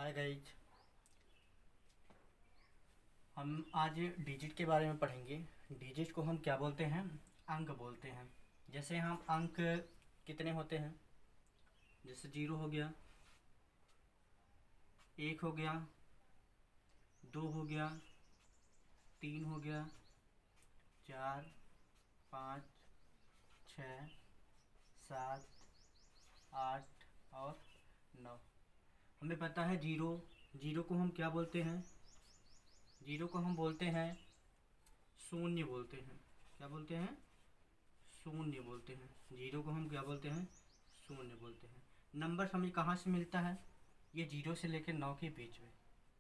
Hi guys. हम आज digit के बारे में पढ़ेंगे। डिजिट को हम क्या बोलते हैं? अंक बोलते हैं। जैसे हम अंक कितने होते हैं? जैसे 0 हो गया, 1 हो गया, 2 हो गया, 3 हो गया, 4, 5, 6, 7, 8 और 9। हमें पता है जीरो। जीरो को हम क्या बोलते हैं? जीरो को हम बोलते हैं शून्य बोलते हैं। क्या बोलते हैं? शून्य बोलते हैं। जीरो को हम क्या बोलते हैं? शून्य बोलते हैं। नंबर हमें कहाँ से मिलता है? ये 0 से लेकर 9 के बीच में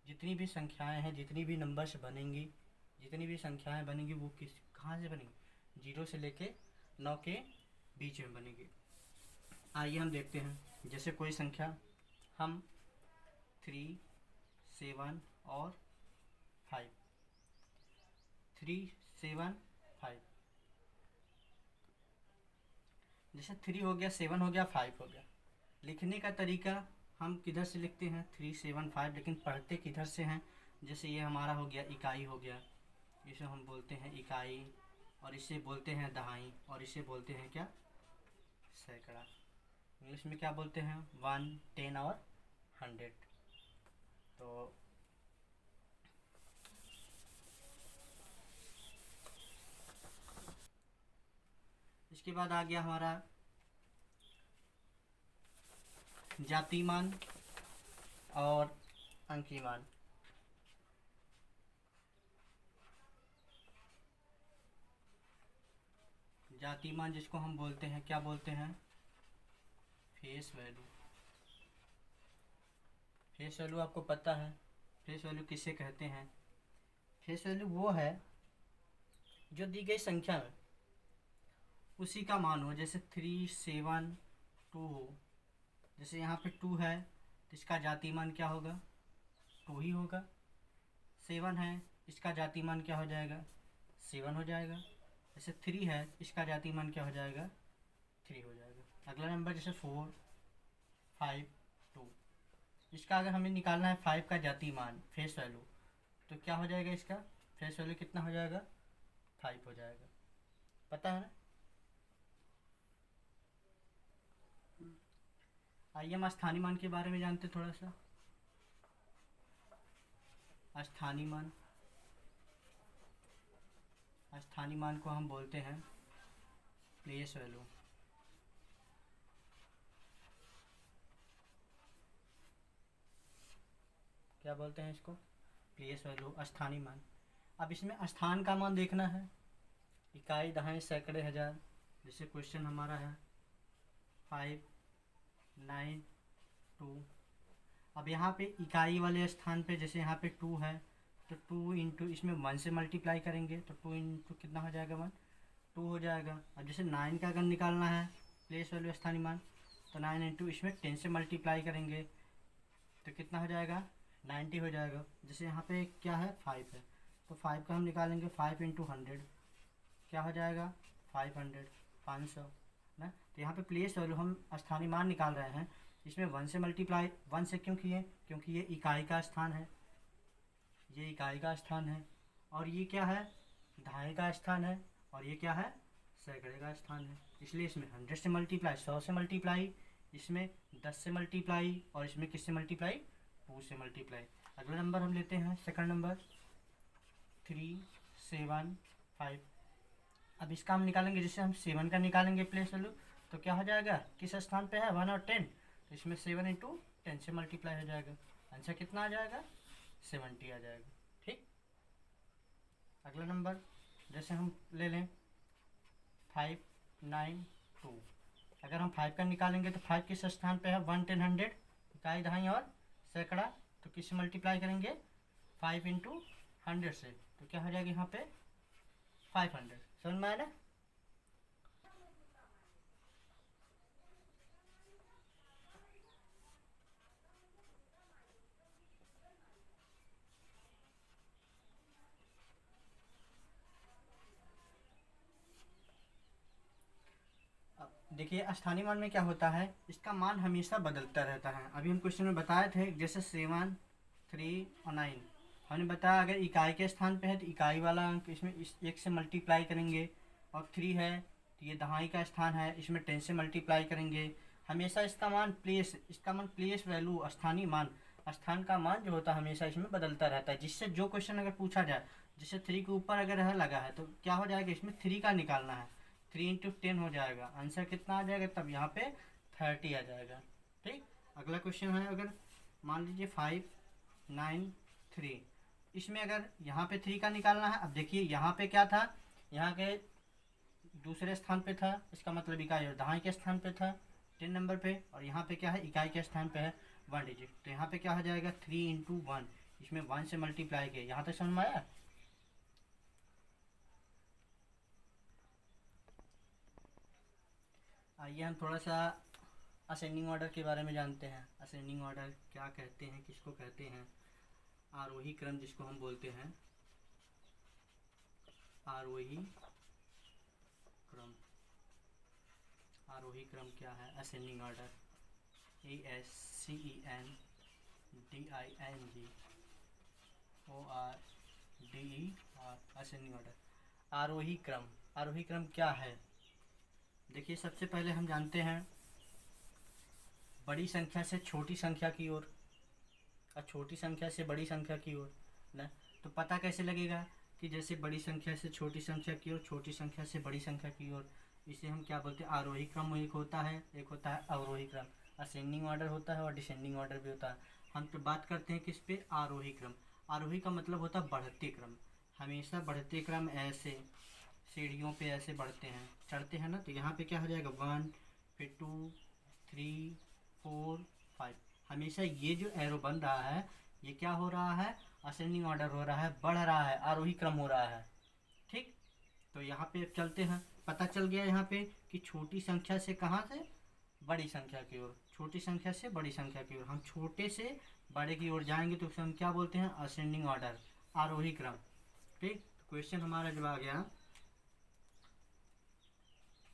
जितनी भी संख्याएं हैं, जितनी भी नंबर्स बनेंगी, जितनी भी संख्याएं बनेंगी वो किस कहाँ से बनेंगी? 0 से लेकर 9 के बीच में बनेगी। आइए हम देखते हैं। जैसे कोई संख्या हम 3, 7 और 5, 3, 7, 5। जैसे 3 हो गया, 7 हो गया, 5 हो गया। लिखने का तरीका हम किधर से लिखते हैं? 3, 7, 5, लेकिन पढ़ते किधर से हैं? जैसे ये हमारा हो गया इकाई हो गया, इसे हम बोलते हैं इकाई, और इसे बोलते हैं दहाई, और इसे बोलते हैं क्या? सैकड़ा। इंग्लिश में क्या बोलते हैं? 1, 10 और 100। तो इसके बाद आ गया हमारा जातिमान और अंकीमान। जातिमान जिसको हम बोलते हैं, क्या बोलते हैं? Face value. फेस वैल्यू आपको पता है? फेस वैल्यू किसे कहते हैं? फेस वैल्यू वो है जो दी गई संख्या में उसी का मान हो। जैसे 3, 7, 2 हो। जैसे यहाँ पे 2 है तो इसका जातिमान क्या होगा? 2 ही होगा। 7 है, इसका जातिमान क्या हो जाएगा? 7 हो जाएगा। जैसे 3 है, इसका जातिमान क्या हो जाएगा? 3 हो जाएगा। अगला नंबर जैसे 4, 5, 2। इसका अगर हमें निकालना है 5 का जातिमान, फेस वैल्यू, तो क्या हो जाएगा? इसका फेस वैल्यू कितना हो जाएगा? 5 हो जाएगा। पता है ना? आइए हम स्थानीय मान के बारे में जानते थोड़ा सा। स्थानीय मान। स्थानीय मान को हम बोलते हैं प्लेस वैल्यू। क्या बोलते हैं इसको? प्लेस वैल्यू, स्थानीय मान। अब इसमें स्थान का मान देखना है। इकाई, दहाई, सैकड़े, हजार। जैसे क्वेश्चन हमारा है 5, 9, 2। अब यहाँ पे इकाई वाले स्थान पे जैसे यहाँ पे 2 है तो 2 इंटू इसमें 1 से मल्टीप्लाई करेंगे तो 2 इंटू कितना हो जाएगा? 1, 2 हो जाएगा। अब जैसे 9 का अगर निकालना है प्लेस वैल्यू स्थानीय मान, तो 9 इंटू इसमें 10 से मल्टीप्लाई करेंगे तो कितना हो जाएगा? 90 हो जाएगा। जैसे यहाँ पे क्या है? 5 है, तो 5 का हम निकालेंगे 5 इंटू 100, क्या हो जाएगा? 500, 500 ना। तो यहाँ पे प्लेस वैल्यू हम स्थानीय मान निकाल रहे हैं। इसमें 1 से मल्टीप्लाई 1 से क्यों किए? क्योंकि ये इकाई का स्थान है, ये इकाई का स्थान है। और ये क्या है? दहाई का स्थान है। और ये क्या है? सैकड़े का स्थान है। इसलिए इसमें 100 से मल्टीप्लाई, 100 से मल्टीप्लाई, इसमें 10 से मल्टीप्लाई, और इसमें किससे मल्टीप्लाई? 2 से मल्टीप्लाई। अगला नंबर हम लेते हैं, सेकंड नंबर 3, 7, 5। अब इसका हम निकालेंगे। जैसे हम 7 का निकालेंगे प्लेस वैल्यू, तो क्या हो जाएगा? किस स्थान पे है? 1 और 10, तो इसमें 7 इंटू 10 से मल्टीप्लाई हो जाएगा। आंसर कितना आ जाएगा? 70 आ जाएगा। ठीक। अगला नंबर जैसे हम ले लें 5, 9, 2। अगर हम 5 का निकालेंगे तो 5 किस स्थान पे है? 1, 10, 100, इकाई, दहाई और सैकड़ा। तो किससे मल्टीप्लाई करेंगे? 5 इंटू 100 से, तो क्या हो जाएगा यहाँ पे? 500। समझ में आया ना? देखिए स्थानीय मान में क्या होता है, इसका मान हमेशा बदलता रहता है। अभी हम क्वेश्चन में बताए थे, जैसे 7, 3 और 9 हमने बताया अगर इकाई के स्थान पे है तो इकाई वाला अंक इसमें इस 1 से मल्टीप्लाई करेंगे, और 3 है तो ये दहाई का स्थान है, इसमें 10 से मल्टीप्लाई करेंगे। हमेशा इसका मान प्लेस वैल्यू स्थानीय मान, स्थान का मान जो होता है हमेशा इसमें बदलता रहता है। जिससे जो क्वेश्चन अगर पूछा जाए, जैसे 3 के ऊपर अगर है लगा है तो क्या हो जाएगा, इसमें 3 का निकालना है, 3 इंटू 10 हो जाएगा, आंसर कितना आ जाएगा, तब यहाँ पे 30 आ जाएगा। ठीक, अगला क्वेश्चन है, अगर मान लीजिए 5, 9, 3, इसमें अगर यहाँ पे 3 का निकालना है। अब देखिए यहाँ पे क्या था, यहाँ के दूसरे स्थान पे था, इसका मतलब इकाई और दहाई के स्थान पे था 10 नंबर पे, और यहाँ पे क्या है, इकाई के स्थान पे है 1 डिजिट। तो यहाँ पे क्या हो जाएगा, 3 इंटू 1, इसमें 1 से मल्टीप्लाई किया। यहाँ तक समझ में आया। आइए हम थोड़ा सा असेंडिंग ऑर्डर के बारे में जानते हैं। असेंडिंग ऑर्डर क्या कहते हैं, किसको कहते हैं, आरोही क्रम जिसको हम बोलते हैं, आरोही क्रम। आरोही क्रम क्या है, ascending order, ASCENDINGORDER, ascending order, आरोही क्रम। आरोही क्रम क्या है, देखिए सबसे पहले हम जानते हैं बड़ी संख्या से छोटी संख्या की ओर, और छोटी संख्या से बड़ी संख्या की ओर ना। तो पता कैसे लगेगा कि जैसे बड़ी संख्या से छोटी संख्या की ओर, छोटी संख्या से बड़ी संख्या की ओर, इसे हम क्या बोलते हैं, आरोही क्रम एक होता है, एक होता है अवरोही क्रम। असेंडिंग ऑर्डर होता है और डिसेंडिंग ऑर्डर भी होता है। हम तो बात करते हैं किस पे, आरोही क्रम। आरोही का मतलब होता है बढ़ते क्रम, हमेशा बढ़ते क्रम, ऐसे सीढ़ियों पे ऐसे बढ़ते हैं, चढ़ते हैं ना। तो यहाँ पे क्या हो जाएगा, 1, फिर 2, 3, 4, 5, हमेशा ये जो एरो बन रहा है ये क्या हो रहा है, असेंडिंग ऑर्डर हो रहा है, बढ़ रहा है, आरोही क्रम हो रहा है। ठीक, तो यहाँ पे चलते हैं, पता चल गया यहाँ पे कि छोटी संख्या से कहाँ से बड़ी संख्या की ओर, छोटी संख्या से बड़ी संख्या की ओर, हम छोटे से बड़े की ओर जाएंगे तो उसे हम क्या बोलते हैं, असेंडिंग ऑर्डर, आरोही क्रम। ठीक, तो क्वेश्चन हमारा जब आ गया,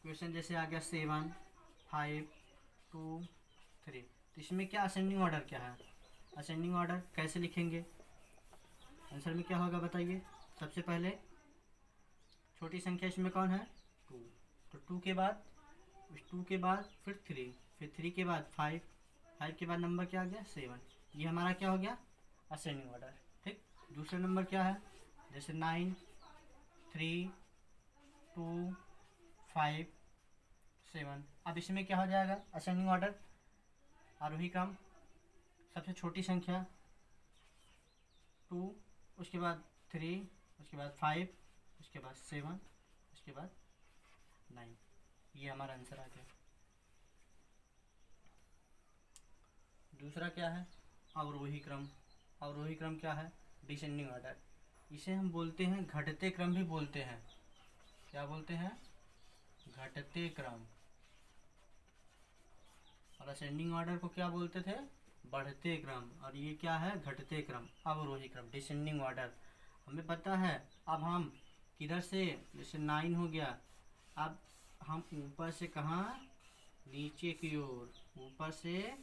क्वेश्चन जैसे आ गया 7, 5, 2, 3, तो इसमें क्या असेंडिंग ऑर्डर क्या है, असेंडिंग ऑर्डर कैसे लिखेंगे, आंसर में क्या होगा बताइए। सबसे पहले छोटी संख्या इसमें कौन है, 2, तो 2 के बाद, उस 2 के बाद फिर 3, फिर 3 के बाद 5, 5 के बाद नंबर क्या आ गया, 7, ये हमारा क्या हो गया, असेंडिंग ऑर्डर। ठीक, दूसरा नंबर क्या है, जैसे 9, 3, 2, 5, 7, अब इसमें क्या हो जाएगा, असेंडिंग ऑर्डर, आरोही क्रम, सबसे छोटी संख्या 2, उसके बाद 3, उसके बाद 5, उसके बाद 7, उसके बाद 9, ये हमारा आंसर आ गया। दूसरा क्या है, अवरोही क्रम। अवरोही क्रम क्या है, डिसेंडिंग ऑर्डर, इसे हम बोलते हैं घटते क्रम भी बोलते हैं। क्या बोलते हैं, घटते क्रम। और असेंडिंग ऑर्डर को क्या बोलते थे, बढ़ते क्रम, और ये क्या है, घटते क्रम, अवरोही क्रम, डिसेंडिंग ऑर्डर। हमें पता है अब हम किधर से, जैसे 9 हो गया, अब हम ऊपर से कहाँ, नीचे की ओर, ऊपर से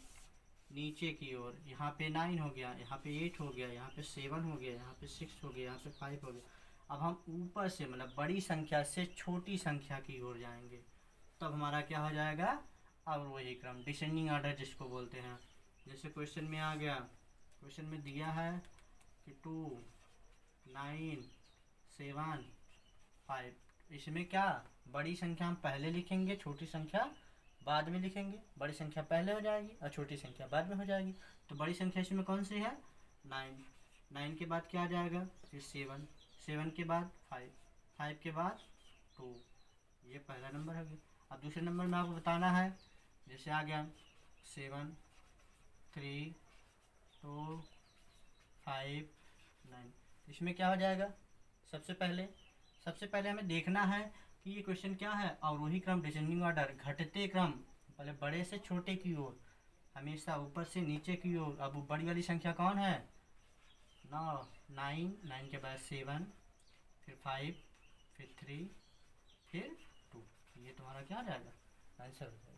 नीचे की ओर, यहाँ पे 9 हो गया, यहाँ पे 8 हो गया, यहाँ पे 7 हो गया, यहाँ पे 6 हो गया, यहाँ पे 5 हो गया। अब हम ऊपर से मतलब बड़ी संख्या से छोटी संख्या की ओर जाएंगे, तब हमारा क्या हो जाएगा, अवरोही क्रम, डिसेंडिंग ऑर्डर जिसको बोलते हैं। जैसे क्वेश्चन में आ गया, क्वेश्चन में दिया है कि 2, 9, 7, 5, इसमें क्या, बड़ी संख्या हम पहले लिखेंगे, छोटी संख्या बाद में लिखेंगे, बड़ी संख्या पहले हो जाएगी और छोटी संख्या बाद में हो जाएगी। तो बड़ी संख्या इसमें कौन सी है, 9, 9 के बाद क्या आ जाएगा, फिर 7, 7 के बाद 5, 5 के बाद 2, ये पहला नंबर है। अब दूसरे नंबर में आपको बताना है, जैसे आ गया 7, 3, 2, 5, 9, इसमें क्या हो जाएगा, सबसे पहले हमें देखना है कि ये क्वेश्चन क्या है, अवरोही क्रम, डिसेंडिंग ऑर्डर, घटते क्रम, पहले बड़े से छोटे की ओर, हमेशा ऊपर से नीचे की ओर। अब बड़ी वाली संख्या कौन है, 9, 9 के बाद 7, फिर 5, फिर 3, फिर 2, ये तुम्हारा क्या आ जाएगा, आंसर हो जाएगा।